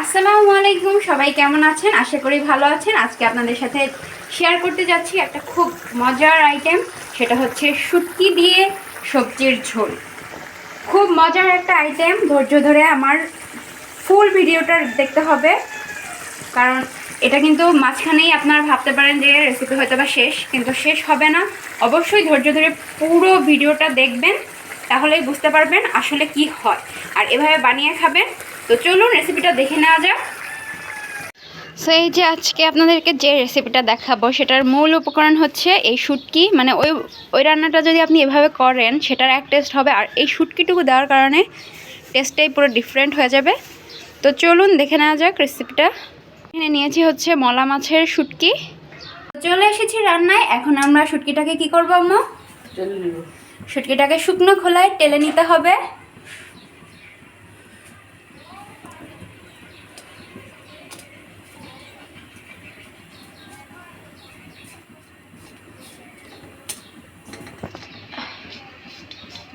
আসসালামু আলাইকুম, সবাই কেমন আছেন? আশা করি ভালো আছেন। আজকে আপনাদের সাথে শেয়ার করতে যাচ্ছি একটা খুব মজার আইটেম, সেটা হচ্ছে শুটকি দিয়ে সবজির ঝোল। খুব মজার একটা আইটেম, ধৈর্য ধরে আমার ফুল ভিডিওটা দেখতে হবে, কারণ এটা কিন্তু মাঝখানেই আপনারা ভাবতে পারেন যে রেসিপি হয়তো বা শেষ, কিন্তু শেষ হবে না। অবশ্যই ধৈর্য ধরে পুরো ভিডিওটা দেখবেন, তাহলেই বুঝতে পারবেন আসলে কি হয়, আর এভাবে বানিয়ে খাবেন। তো চলুন রেসিপিটা দেখে নেওয়া যাক। সো এই যে আজকে আপনাদেরকে যে রেসিপিটা দেখাবো, সেটার মূল উপকরণ হচ্ছে এই শুটকি। মানে ওই রান্নাটা যদি আপনি এভাবে করেন সেটার এক টেস্ট হবে, আর এই শুটকিটুকু দেওয়ার কারণে টেস্টটাই পুরো ডিফারেন্ট হয়ে যাবে। তো চলুন দেখে নেওয়া যাক রেসিপিটা। এখানে নিয়েছি হচ্ছে মলা মাছের শুটকি। চলে এসেছি রান্নায়। এখন আমরা শুটকিটাকে কি করবো আম্মু? শুটকিটাকে শুকনো খোলায় টেলে নিতে হবে।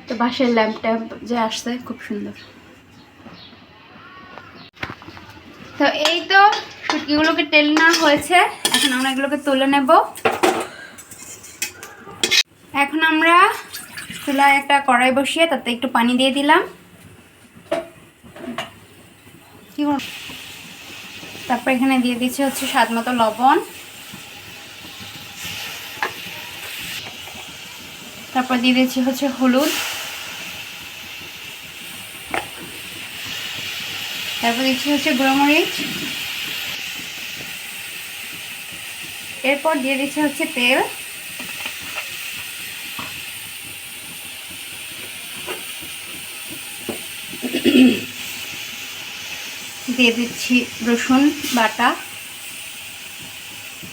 তো বাঁশের ল্যাম্পটা যে আসছে খুব সুন্দর। তো এই তো শুটকিগুলোকে টেলে নেওয়া হয়েছে, এখন আমরা এগুলোকে তুলে নেব। এখন আমরা চুলায় একটা কড়াই বসিয়ে তাতে একটু পানি দিয়ে দিলাম। তারপর এখানে দিয়ে দিচ্ছি হচ্ছে স্বাদ মতো লবণ। তারপর দিয়ে দিচ্ছি হচ্ছে হলুদ। তারপর দিচ্ছি হচ্ছে গুঁড়ো মরিচ। এরপর দিয়ে দিচ্ছি হচ্ছে তেল। দিয়ে দিচ্ছি রসুন বাটা,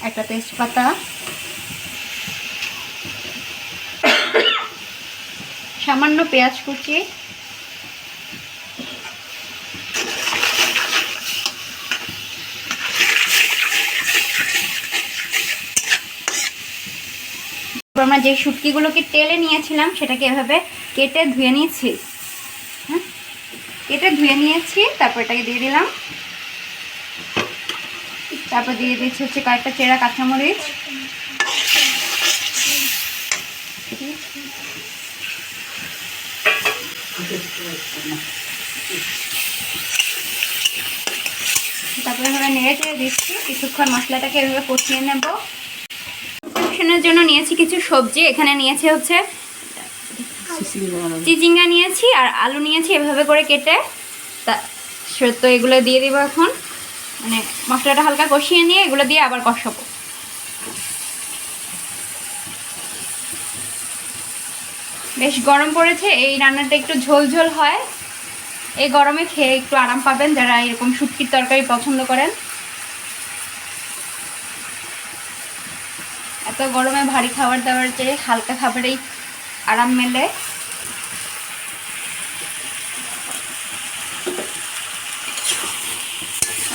একটা তেজপাতা, সামান্য পেঁয়াজ কুচি, আমরা যে শুটকিগুলোকে টেলে নিয়েছিলাম সেটাকে এভাবে কেটে ধুয়ে নিয়েছি। হ্যাঁ, কেটে ধুয়ে নিয়েছি। তারপর এটাকে দিয়ে দিলাম। তারপর দিয়ে দিচ্ছি হচ্ছে কয়েকটা চেরা কাঁচামরিচ। তারপরে এভাবে নেড়ে চেড়ে দিচ্ছি। কিছুক্ষণ মশলাটাকে এভাবে কষিয়ে নেব। পরিবেশনের জন্য নিয়েছি কিছু সবজি। এখানে নিয়েছি হচ্ছে চিচিঙ্গা নিয়েছি আর আলু নিয়েছি এভাবে করে কেটে। তো এগুলো দিয়ে দিব এখন। মানে মশলাটা হালকা কষিয়ে নিয়ে এগুলো দিয়ে আবার কষাবো। বেশ গরম পড়েছে, এই রান্নাটা একটু ঝোল ঝোল হয়। এই গরমে খেয়ে একটু আরাম পাবেন যারা এরকম শুটকির তরকারি পছন্দ করেন। এত গরমে ভারী খাবার দাবার চেয়ে হালকা খাবারেই আরাম মেলে।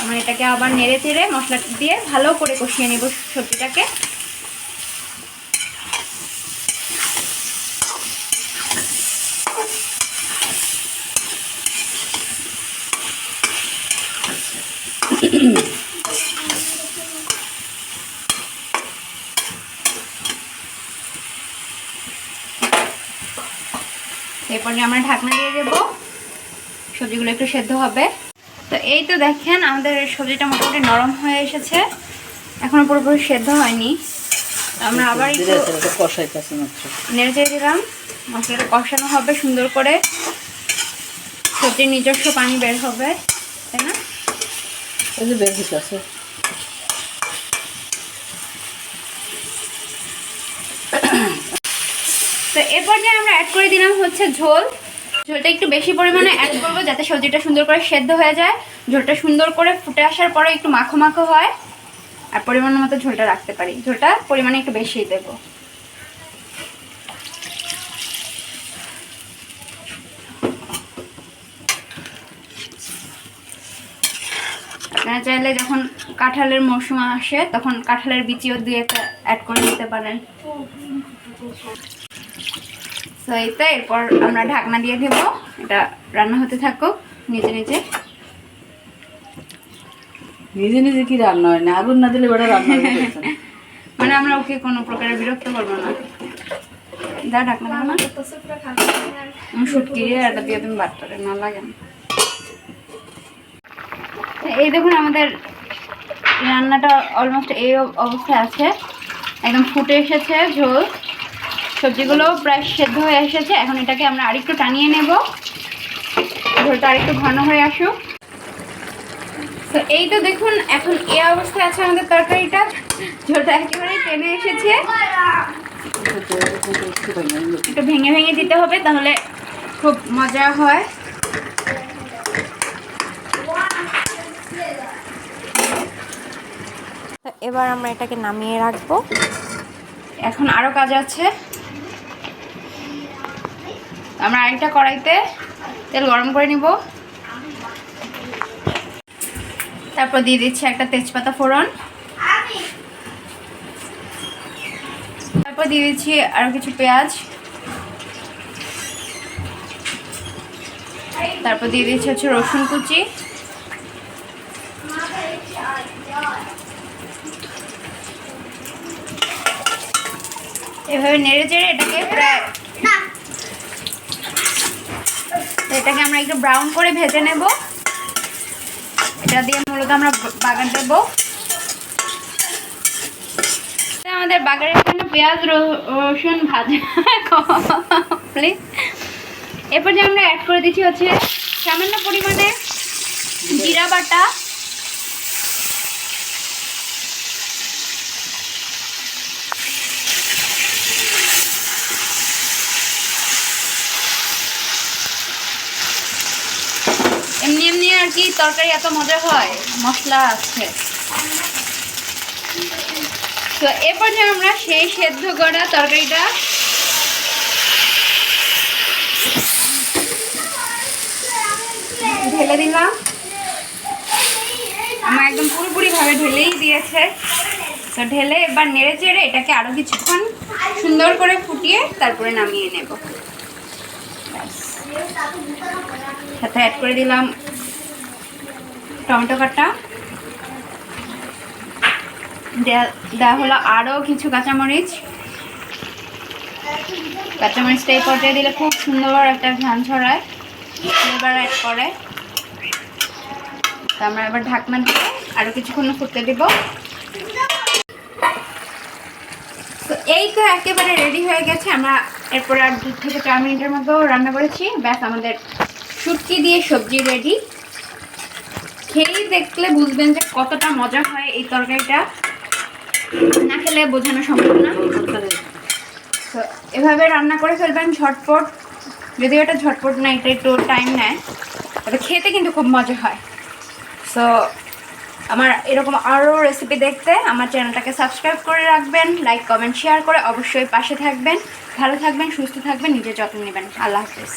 আমরা এটাকে আবার নেড়ে চেড়ে মশলা দিয়ে ভালো করে কষিয়ে নেব সবজিটাকে। এরপরে আমরা ঢাকনা দিয়ে দেবো, সবজিগুলো একটু সেদ্ধ হবে। তো এই তো দেখেন আমাদের সবজিটা মোটামুটি নরম হয়ে এসেছে, এখনো পুরোপুরি সেদ্ধ হয়নি। আমরা আবার একটু নেড়ে চেড়ে দিলাম। মশলাটা কষানো হবে সুন্দর করে, সবজির নিজস্ব পানি বের হবে, তাই না? তো এরপর যে আমরা অ্যাড করে দিলাম হচ্ছে ঝোল। ঝোলটা একটু বেশি পরিমাণে অ্যাড করবো যাতে সবজিটা সুন্দর করে সেদ্ধ হয়ে যায়। ঝোলটা সুন্দর করে ফুটে আসার পরে একটু মাখো মাখো হয়, আর পরিমাণ মতো ঝোলটা রাখতে পারি। ঝোলটা পরিমাণে একটু বেশি দেবো। আপনারা চাইলে যখন কাঁঠালের মৌসুম আসে তখন কাঁঠালের বিচিও দিয়ে অ্যাড করে দিতে পারেন। তো এই তো, এরপর আমরা ঢাকনা দিয়ে দেবো, এটা রান্না হতে থাকুক নিজে নিজে। নিজে নিজে কি রান্না হয় না, আগুন না দিলে বেটা রান্না করতে মানে আমরা ওকে কোনো প্রকারে বিরক্ত করবো না। দা ঢাকনা দাও না, শুটকি এটা দিয়ে তুমি বাটটারে না লাগে না। এই দেখুন আমাদের রান্নাটা অলমোস্ট এই অবস্থায় আছে, একদম ফুটে এসেছে ঝোল, সবজিগুলো প্রায় সেদ্ধ হয়ে এসেছে। এখন এটাকে আমরা আরেকটু টানিয়ে নেব, ঝোলটা আরেকটু ঘন হয়ে আসুক। তো এই তো দেখুন এখন এই অবস্থায় আছে আমাদের তরকারিটা, ঝোলটা একেবারেই টেনে এসেছে। একটু ভেঙে ভেঙে দিতে হবে, তাহলে খুব মজা হয়। এবার আমরা এটাকে নামিয়ে রাখবো। এখন আরও কাজ আছে, আমরা আরেকটা কড়াইতে তেল গরম করে নিব, তারপর দিয়ে দিচ্ছি একটা তেজপাতা ফোড়ন, তারপর দিয়ে দিচ্ছি আরও কিছু পেঁয়াজ, তারপর দিয়ে দিচ্ছি হচ্ছে রসুন কুচি, এভাবে নেড়ে চেড়ে এটাকে আমরা একটু ব্রাউন করে ভেজে নেব। এটা দিয়ে মূলত আমরা বাগার দেব। আমাদের বাগারের জন্য পেঁয়াজ রসুন ভাজা কমপ্লিট। এরপর যে আমরা অ্যাড করে দিচ্ছি হচ্ছে সামান্য পরিমাণে জিরা বাটা, এমনি এমনি আর কি তরকারি এত মজা হয়, মশলা আছে। তো এরপর যে আমরা সেই সেদ্ধ করা তরকারিটা ঢেলে দিলাম। আমার একদম পুরোপুরিভাবে ঢেলেই দিয়েছে। তো ঢেলে এবার নেড়ে চেড়ে এটাকে আরও কিছুক্ষণ সুন্দর করে ফুটিয়ে তারপরে নামিয়ে নেব। সাথে অ্যাড করে দিলাম টমেটো কাটা, দেওয়া হলো আরও কিছু কাঁচামরিচ। কাঁচামরিচটা এই পর্যায়ে দিলে খুব সুন্দর একটা ঘ্রাণ ছড়ায়, ফ্লেভার অ্যাড করে। তো আমরা এবার ঢাকনা দিয়ে আরও কিছুক্ষণ ফুটতে দেব। তো এই তো একেবারে রেডি হয়ে গেছে। আমরা এরপরে আর 2 থেকে 4 মিনিটের মতো রান্না করেছি, ব্যাস আমাদের শুটকি দিয়ে সবজি রেডি। খেয়েই দেখলে বুঝবেন যে কতটা মজা হয় এই তরকারিটা, না খেলে বোঝানো সম্ভব না। তো এভাবে রান্না করে ফেলবেন ঝটপট, যদিও এটা ঝটপট না, এটা একটু টাইম নেয়, তবে খেতে কিন্তু খুব মজা হয়। সো আমার এরকম আরও রেসিপি দেখতে আমার চ্যানেলটাকে সাবস্ক্রাইব করে রাখবেন, লাইক কমেন্ট শেয়ার করে অবশ্যই পাশে থাকবেন। ভালো থাকবেন, সুস্থ থাকবেন, নিজের যত্ন নেবেন। আল্লাহ হাফেজ।